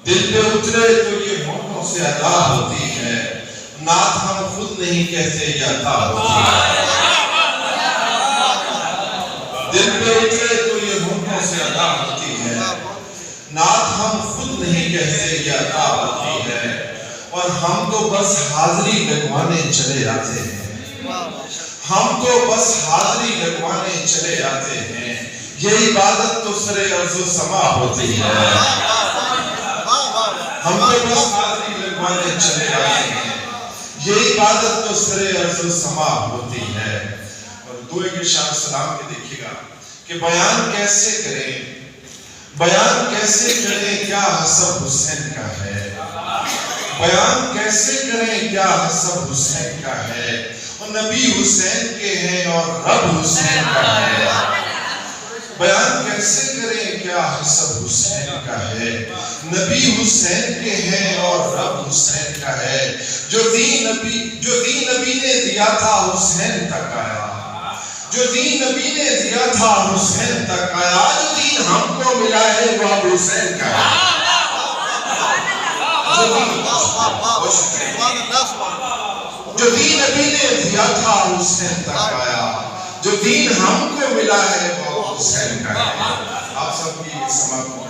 دل پہ اترے تو یہ ہونٹوں سے ادا ہوتی ہے، نعت ہم خود نہیں کہتے یہ عطا ہوتی ہے۔ دل پہ اترے تو یہ ہونٹوں سے ادا ہوتی ہے، نعت ہم خود نہیں کہتے یہ عطا ہوتی ہے، اور ہم تو بس حاضری لگوانے چلے آتے ہیں، ہم تو بس حاضری لگوانے چلے آتے ہیں، یہ عبادت تو سر ارض و سما ہوتی ہے۔ ہم تو بس حاضری لگوانے چلے آتے ہیں، یہ عبادت تو سر ارض و سما ہوتی ہے۔ اور دعائے کے شاہ سلام کے دیکھیے گا کہ بیان کیسے کریں، بیان کیسے کریں کیا حسب حسین کا ہے، بیان کیسے کریں کیا حسب حسین کا ہے، اور نبی حسین کے ہیں اور رب حسین کا ہے۔ بیان کیسے کریں کیا حسب حسین کا ہے، نبی حسین کے ہیں اور رب حسین کا ہے۔ جو دین نبی نے دیا تھا حسین تک آیا، جو دین نبی نے دیا تھا حسین تک آیا، جو دین ہم کو ملا ہے وہ اب حسین کا ہے۔ جو دین نبی نے دیا تھا حسین تک آیا، جو دین ہم کو ملا ہے وہ حسین کا ہے۔ آپ سب کی سماعت